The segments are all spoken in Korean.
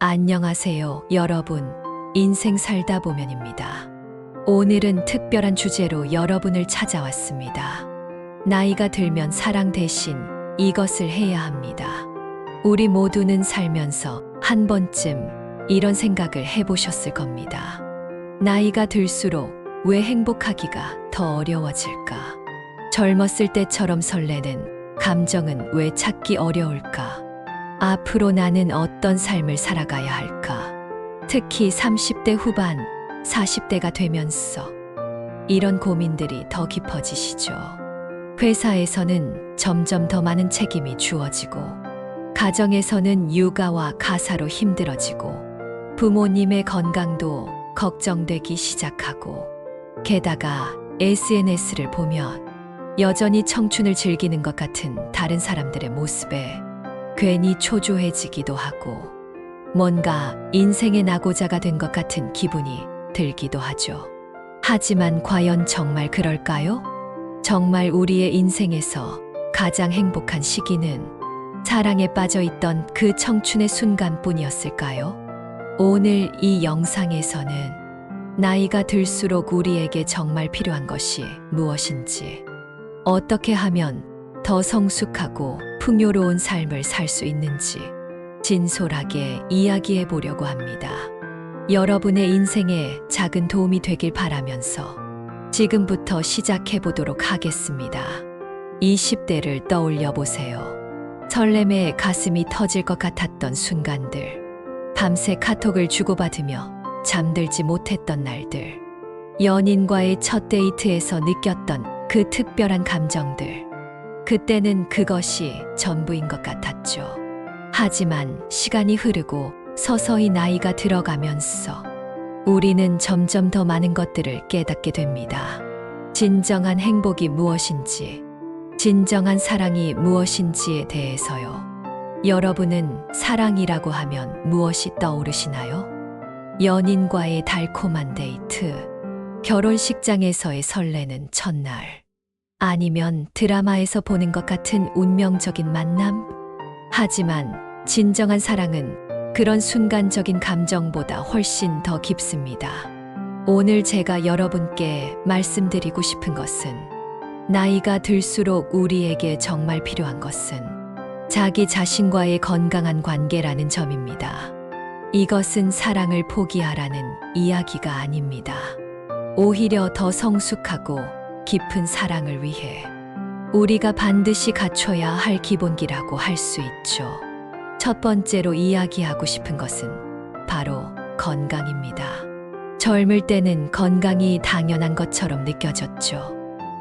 안녕하세요, 여러분. 인생 살다 보면입니다. 오늘은 특별한 주제로 여러분을 찾아왔습니다. 나이가 들면 사랑 대신 이것을 해야 합니다. 우리 모두는 살면서 한 번쯤 이런 생각을 해보셨을 겁니다. 나이가 들수록 왜 행복하기가 더 어려워질까? 젊었을 때처럼 설레는 감정은 왜 찾기 어려울까? 앞으로 나는 어떤 삶을 살아가야 할까? 특히 30대 후반, 40대가 되면서 이런 고민들이 더 깊어지시죠. 회사에서는 점점 더 많은 책임이 주어지고, 가정에서는 육아와 가사로 힘들어지고, 부모님의 건강도 걱정되기 시작하고, 게다가 SNS를 보면 여전히 청춘을 즐기는 것 같은 다른 사람들의 모습에 괜히 초조해지기도 하고, 뭔가 인생의 낙오자가 된 것 같은 기분이 들기도 하죠. 하지만 과연 정말 그럴까요? 정말 우리의 인생에서 가장 행복한 시기는 사랑에 빠져 있던 그 청춘의 순간뿐이었을까요? 오늘 이 영상에서는 나이가 들수록 우리에게 정말 필요한 것이 무엇인지, 어떻게 하면 더 성숙하고 풍요로운 삶을 살 수 있는지 진솔하게 이야기해 보려고 합니다. 여러분의 인생에 작은 도움이 되길 바라면서 지금부터 시작해 보도록 하겠습니다. 20대를 떠올려 보세요. 설렘에 가슴이 터질 것 같았던 순간들, 밤새 카톡을 주고받으며 잠들지 못했던 날들, 연인과의 첫 데이트에서 느꼈던 그 특별한 감정들, 그때는 그것이 전부인 것 같았죠. 하지만 시간이 흐르고 서서히 나이가 들어가면서 우리는 점점 더 많은 것들을 깨닫게 됩니다. 진정한 행복이 무엇인지, 진정한 사랑이 무엇인지에 대해서요. 여러분은 사랑이라고 하면 무엇이 떠오르시나요? 연인과의 달콤한 데이트, 결혼식장에서의 설레는 첫날, 아니면 드라마에서 보는 것 같은 운명적인 만남? 하지만 진정한 사랑은 그런 순간적인 감정보다 훨씬 더 깊습니다. 오늘 제가 여러분께 말씀드리고 싶은 것은, 나이가 들수록 우리에게 정말 필요한 것은 자기 자신과의 건강한 관계라는 점입니다. 이것은 사랑을 포기하라는 이야기가 아닙니다. 오히려 더 성숙하고 깊은 사랑을 위해 우리가 반드시 갖춰야 할 기본기라고 할 수 있죠. 첫 번째로 이야기하고 싶은 것은 바로 건강입니다. 젊을 때는 건강이 당연한 것처럼 느껴졌죠.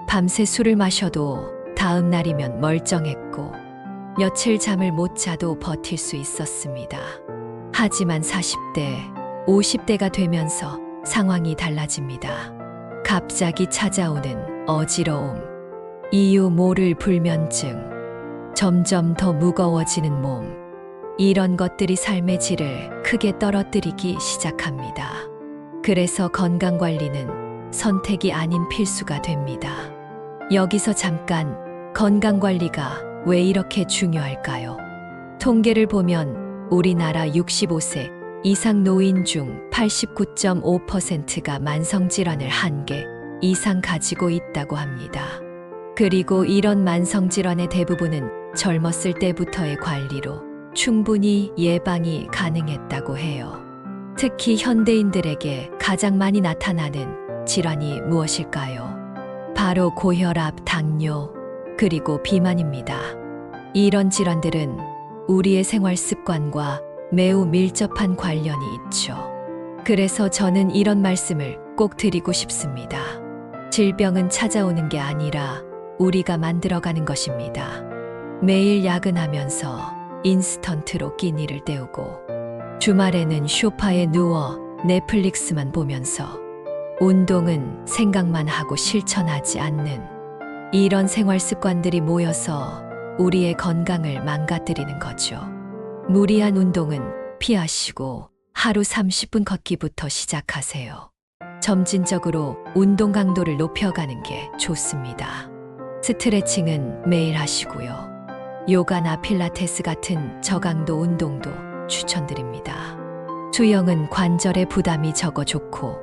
밤새 술을 마셔도 다음 날이면 멀쩡했고, 며칠 잠을 못 자도 버틸 수 있었습니다. 하지만 40대, 50대가 되면서 상황이 달라집니다. 갑자기 찾아오는 어지러움, 이유 모를 불면증, 점점 더 무거워지는 몸, 이런 것들이 삶의 질을 크게 떨어뜨리기 시작합니다. 그래서 건강관리는 선택이 아닌 필수가 됩니다. 여기서 잠깐, 건강관리가 왜 이렇게 중요할까요? 통계를 보면 우리나라 65세 이상 노인 중 89.5%가 만성질환을 한 개 이상 가지고 있다고 합니다. 그리고 이런 만성질환의 대부분은 젊었을 때부터의 관리로 충분히 예방이 가능했다고 해요. 특히 현대인들에게 가장 많이 나타나는 질환이 무엇일까요? 바로 고혈압, 당뇨, 그리고 비만입니다. 이런 질환들은 우리의 생활 습관과 매우 밀접한 관련이 있죠. 그래서 저는 이런 말씀을 꼭 드리고 싶습니다. 질병은 찾아오는 게 아니라 우리가 만들어가는 것입니다. 매일 야근하면서 인스턴트로 끼니를 때우고, 주말에는 소파에 누워 넷플릭스만 보면서 운동은 생각만 하고 실천하지 않는 이런 생활 습관들이 모여서 우리의 건강을 망가뜨리는 거죠. 무리한 운동은 피하시고 하루 30분 걷기부터 시작하세요. 점진적으로 운동 강도를 높여가는 게 좋습니다. 스트레칭은 매일 하시고요. 요가나 필라테스 같은 저강도 운동도 추천드립니다. 수영은 관절에 부담이 적어 좋고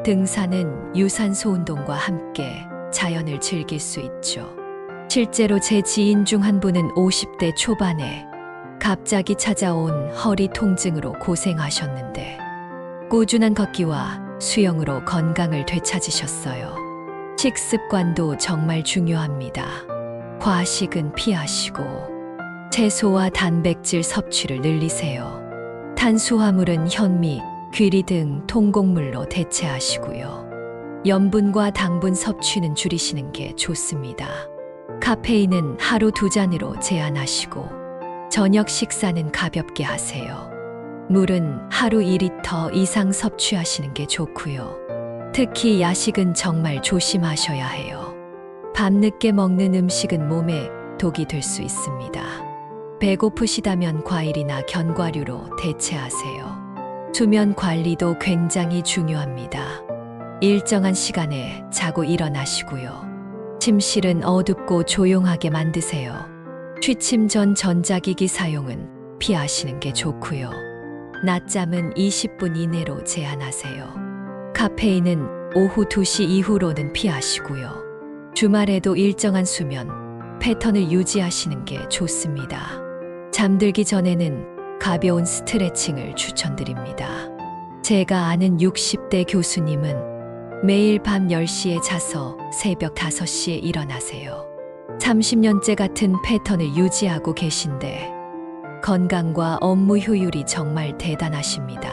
등산은 유산소 운동과 함께 자연을 즐길 수 있죠. 실제로 제 지인 중 한 분은 50대 초반에 갑자기 찾아온 허리 통증으로 고생하셨는데 꾸준한 걷기와 수영으로 건강을 되찾으셨어요. 식습관도 정말 중요합니다. 과식은 피하시고 채소와 단백질 섭취를 늘리세요. 탄수화물은 현미, 귀리 등 통곡물로 대체하시고요. 염분과 당분 섭취는 줄이시는 게 좋습니다. 카페인은 하루 2잔으로 제한하시고 저녁 식사는 가볍게 하세요. 물은 하루 2리터 이상 섭취하시는 게 좋고요. 특히 야식은 정말 조심하셔야 해요. 밤늦게 먹는 음식은 몸에 독이 될 수 있습니다. 배고프시다면 과일이나 견과류로 대체하세요. 수면 관리도 굉장히 중요합니다. 일정한 시간에 자고 일어나시고요. 침실은 어둡고 조용하게 만드세요. 취침 전 전자기기 사용은 피하시는 게 좋고요. 낮잠은 20분 이내로 제한하세요. 카페인은 오후 2시 이후로는 피하시고요. 주말에도 일정한 수면 패턴을 유지하시는 게 좋습니다. 잠들기 전에는 가벼운 스트레칭을 추천드립니다. 제가 아는 60대 교수님은 매일 밤 10시에 자서 새벽 5시에 일어나세요. 30년째 같은 패턴을 유지하고 계신데 건강과 업무 효율이 정말 대단하십니다.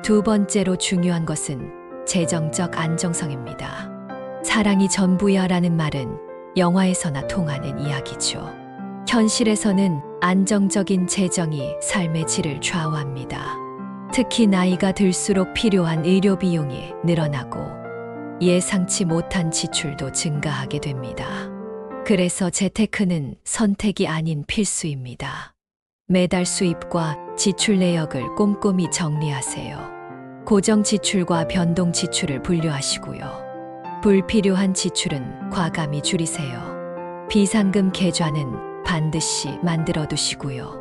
두 번째로 중요한 것은 재정적 안정성입니다. 사랑이 전부야라는 말은 영화에서나 통하는 이야기죠. 현실에서는 안정적인 재정이 삶의 질을 좌우합니다. 특히 나이가 들수록 필요한 의료 비용이 늘어나고 예상치 못한 지출도 증가하게 됩니다. 그래서 재테크는 선택이 아닌 필수입니다. 매달 수입과 지출 내역을 꼼꼼히 정리하세요. 고정 지출과 변동 지출을 분류하시고요. 불필요한 지출은 과감히 줄이세요. 비상금 계좌는 반드시 만들어 두시고요.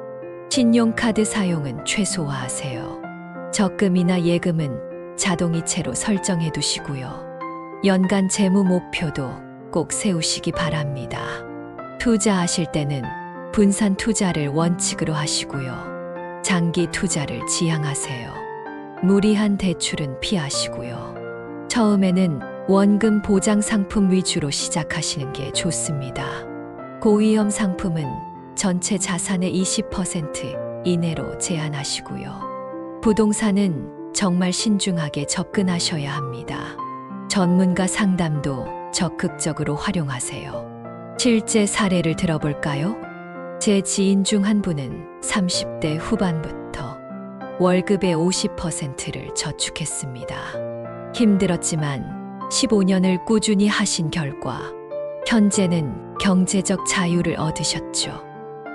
신용카드 사용은 최소화하세요. 적금이나 예금은 자동이체로 설정해 두시고요. 연간 재무 목표도 꼭 세우시기 바랍니다. 투자하실 때는 분산 투자를 원칙으로 하시고요. 장기 투자를 지향하세요. 무리한 대출은 피하시고요. 처음에는 원금 보장 상품 위주로 시작하시는 게 좋습니다. 고위험 상품은 전체 자산의 20% 이내로 제한하시고요. 부동산은 정말 신중하게 접근하셔야 합니다. 전문가 상담도 적극적으로 활용하세요. 실제 사례를 들어볼까요? 제 지인 중 한 분은 30대 후반부터 월급의 50%를 저축했습니다. 힘들었지만 15년을 꾸준히 하신 결과 현재는 경제적 자유를 얻으셨죠.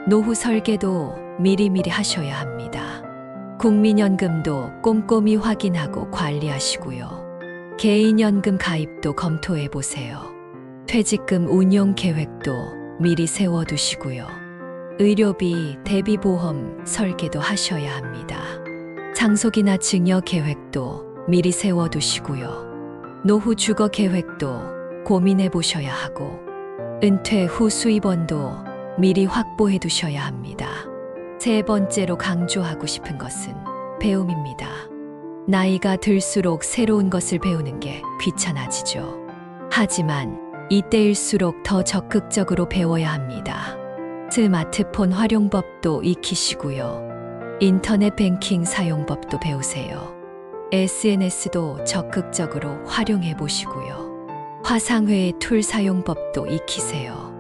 노후 설계도 미리미리 하셔야 합니다. 국민연금도 꼼꼼히 확인하고 관리하시고요. 개인연금 가입도 검토해 보세요. 퇴직금 운용 계획도 미리 세워두시고요. 의료비, 대비보험 설계도 하셔야 합니다. 상속이나 증여 계획도 미리 세워두시고요. 노후 주거 계획도 고민해 보셔야 하고 은퇴 후 수입원도 미리 확보해 두셔야 합니다. 세 번째로 강조하고 싶은 것은 배움입니다. 나이가 들수록 새로운 것을 배우는 게 귀찮아지죠. 하지만 이때일수록 더 적극적으로 배워야 합니다. 스마트폰 활용법도 익히시고요. 인터넷 뱅킹 사용법도 배우세요. SNS도 적극적으로 활용해 보시고요. 화상회의 툴 사용법도 익히세요.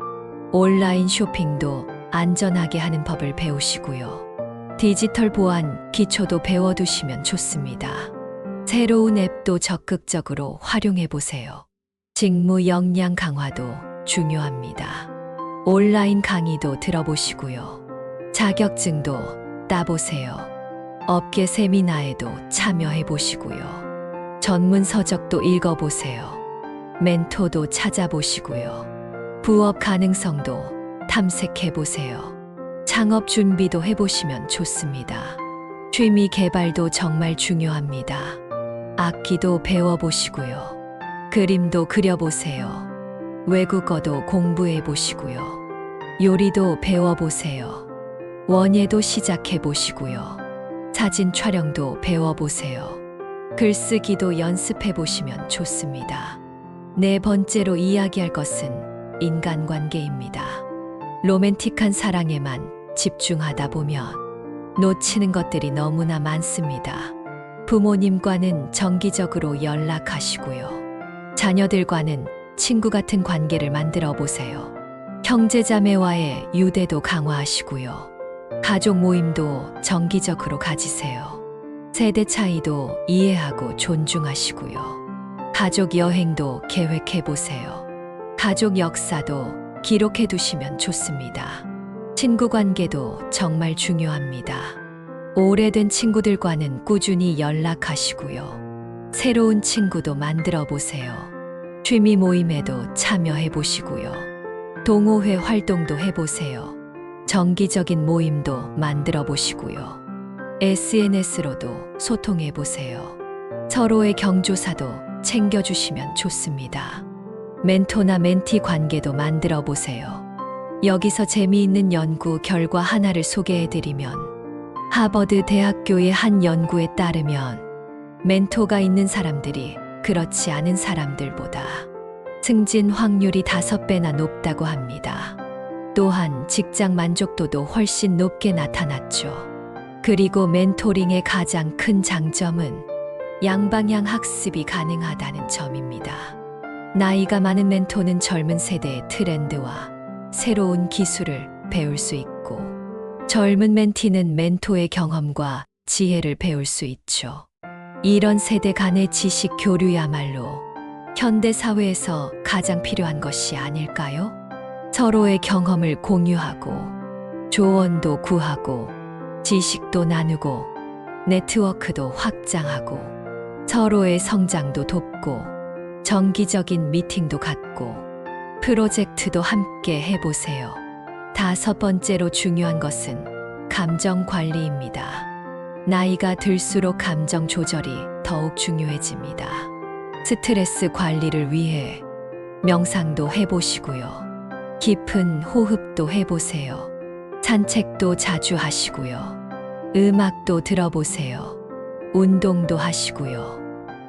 온라인 쇼핑도 안전하게 하는 법을 배우시고요. 디지털 보안 기초도 배워두시면 좋습니다. 새로운 앱도 적극적으로 활용해 보세요. 직무 역량 강화도 중요합니다. 온라인 강의도 들어보시고요. 자격증도 따보세요. 업계 세미나에도 참여해 보시고요. 전문 서적도 읽어보세요. 멘토도 찾아보시고요. 부업 가능성도 탐색해 보세요. 창업 준비도 해보시면 좋습니다. 취미 개발도 정말 중요합니다. 악기도 배워보시고요. 그림도 그려보세요. 외국어도 공부해보시고요. 요리도 배워보세요. 원예도 시작해보시고요. 사진 촬영도 배워보세요. 글쓰기도 연습해보시면 좋습니다. 네 번째로 이야기할 것은 인간관계입니다. 로맨틱한 사랑에만 집중하다 보면 놓치는 것들이 너무나 많습니다. 부모님과는 정기적으로 연락하시고요. 자녀들과는 친구 같은 관계를 만들어 보세요. 형제자매와의 유대도 강화하시고요. 가족 모임도 정기적으로 가지세요. 세대 차이도 이해하고 존중하시고요. 가족 여행도 계획해 보세요. 가족 역사도 기록해 두시면 좋습니다. 친구 관계도 정말 중요합니다. 오래된 친구들과는 꾸준히 연락하시고요. 새로운 친구도 만들어 보세요. 취미 모임에도 참여해 보시고요. 동호회 활동도 해보세요. 정기적인 모임도 만들어 보시고요. SNS로도 소통해 보세요. 서로의 경조사도 챙겨주시면 좋습니다. 멘토나 멘티 관계도 만들어 보세요. 여기서 재미있는 연구 결과 하나를 소개해 드리면 하버드 대학교의 한 연구에 따르면 멘토가 있는 사람들이 그렇지 않은 사람들보다 승진 확률이 5배나 높다고 합니다. 또한 직장 만족도도 훨씬 높게 나타났죠. 그리고 멘토링의 가장 큰 장점은 양방향 학습이 가능하다는 점입니다. 나이가 많은 멘토는 젊은 세대의 트렌드와 새로운 기술을 배울 수 있고, 젊은 멘티는 멘토의 경험과 지혜를 배울 수 있죠. 이런 세대 간의 지식 교류야말로 현대 사회에서 가장 필요한 것이 아닐까요? 서로의 경험을 공유하고, 조언도 구하고, 지식도 나누고, 네트워크도 확장하고, 서로의 성장도 돕고, 정기적인 미팅도 갖고, 프로젝트도 함께 해보세요. 5번째로 중요한 것은 감정 관리입니다. 나이가 들수록 감정 조절이 더욱 중요해집니다. 스트레스 관리를 위해 명상도 해보시고요. 깊은 호흡도 해보세요. 산책도 자주 하시고요. 음악도 들어보세요. 운동도 하시고요.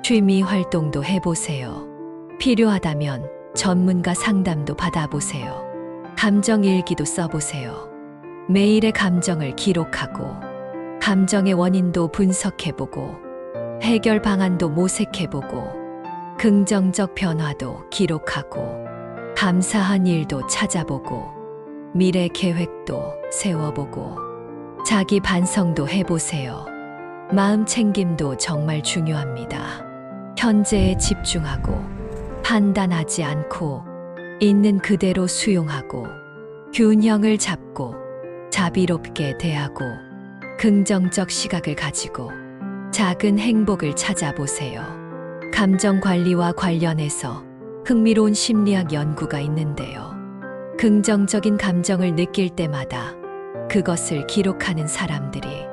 취미 활동도 해보세요. 필요하다면 전문가 상담도 받아보세요. 감정 일기도 써보세요. 매일의 감정을 기록하고, 감정의 원인도 분석해보고, 해결 방안도 모색해보고, 긍정적 변화도 기록하고, 감사한 일도 찾아보고, 미래 계획도 세워보고, 자기 반성도 해보세요. 마음 챙김도 정말 중요합니다. 현재에 집중하고, 판단하지 않고, 있는 그대로 수용하고, 균형을 잡고, 자비롭게 대하고, 긍정적 시각을 가지고, 작은 행복을 찾아보세요. 감정 관리와 관련해서 흥미로운 심리학 연구가 있는데요. 긍정적인 감정을 느낄 때마다 그것을 기록하는 사람들이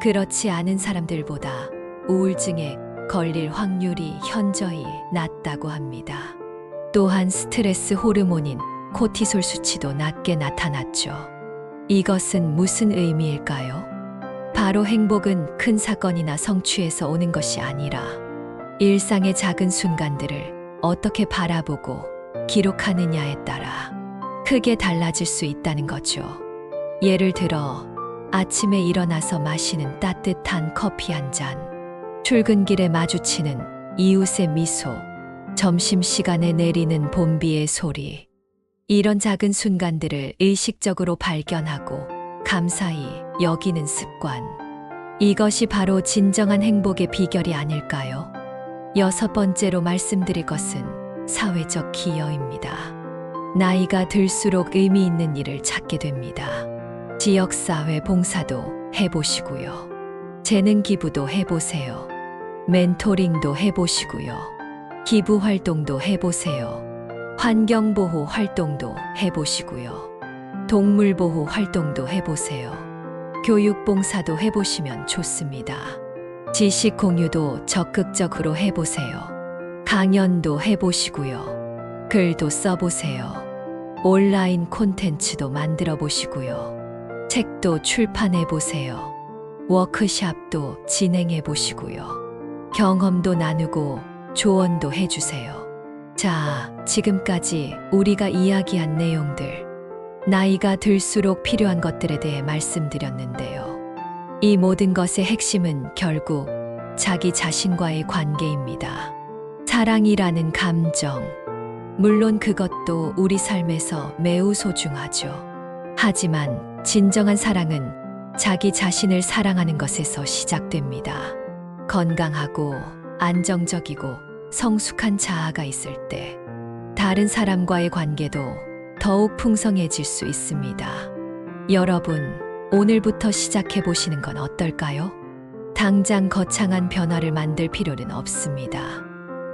그렇지 않은 사람들보다 우울증에 걸릴 확률이 현저히 낮다고 합니다. 또한 스트레스 호르몬인 코티솔 수치도 낮게 나타났죠. 이것은 무슨 의미일까요? 바로 행복은 큰 사건이나 성취에서 오는 것이 아니라 일상의 작은 순간들을 어떻게 바라보고 기록하느냐에 따라 크게 달라질 수 있다는 거죠. 예를 들어 아침에 일어나서 마시는 따뜻한 커피 한 잔, 출근길에 마주치는 이웃의 미소, 점심시간에 내리는 봄비의 소리. 이런 작은 순간들을 의식적으로 발견하고 감사히 여기는 습관. 이것이 바로 진정한 행복의 비결이 아닐까요? 6번째로 말씀드릴 것은 사회적 기여입니다. 나이가 들수록 의미 있는 일을 찾게 됩니다. 지역사회 봉사도 해보시고요. 재능 기부도 해보세요. 멘토링도 해보시고요. 기부 활동도 해보세요. 환경보호 활동도 해보시고요. 동물보호 활동도 해보세요. 교육 봉사도 해보시면 좋습니다. 지식 공유도 적극적으로 해보세요. 강연도 해보시고요. 글도 써보세요. 온라인 콘텐츠도 만들어 보시고요. 책도 출판해 보세요. 워크샵도 진행해 보시고요. 경험도 나누고 조언도 해주세요. 자, 지금까지 우리가 이야기한 내용들, 나이가 들수록 필요한 것들에 대해 말씀드렸는데요. 이 모든 것의 핵심은 결국 자기 자신과의 관계입니다. 사랑이라는 감정, 물론 그것도 우리 삶에서 매우 소중하죠. 하지만 진정한 사랑은 자기 자신을 사랑하는 것에서 시작됩니다. 건강하고 안정적이고 성숙한 자아가 있을 때 다른 사람과의 관계도 더욱 풍성해질 수 있습니다. 여러분, 오늘부터 시작해 보시는 건 어떨까요? 당장 거창한 변화를 만들 필요는 없습니다.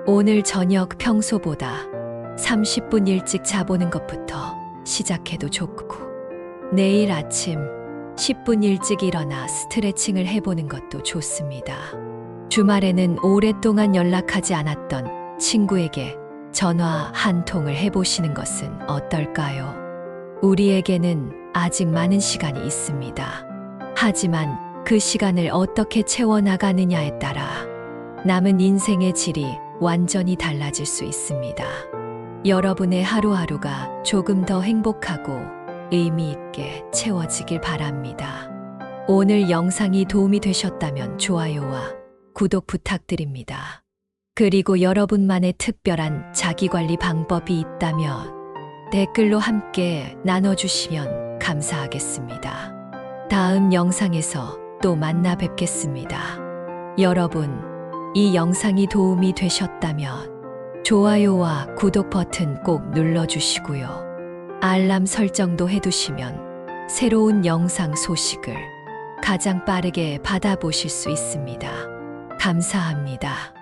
오늘 저녁 평소보다 30분 일찍 자보는 것부터 시작해도 좋고, 내일 아침 10분 일찍 일어나 스트레칭을 해보는 것도 좋습니다. 주말에는 오랫동안 연락하지 않았던 친구에게 전화 한 통을 해보시는 것은 어떨까요? 우리에게는 아직 많은 시간이 있습니다. 하지만 그 시간을 어떻게 채워나가느냐에 따라 남은 인생의 질이 완전히 달라질 수 있습니다. 여러분의 하루하루가 조금 더 행복하고 의미 있게 채워지길 바랍니다. 오늘 영상이 도움이 되셨다면 좋아요와 구독 부탁드립니다. 그리고 여러분만의 특별한 자기관리 방법이 있다면 댓글로 함께 나눠주시면 감사하겠습니다. 다음 영상에서 또 만나 뵙겠습니다. 여러분, 이 영상이 도움이 되셨다면 좋아요와 구독 버튼 꼭 눌러주시고요. 알람 설정도 해두시면 새로운 영상 소식을 가장 빠르게 받아보실 수 있습니다. 감사합니다.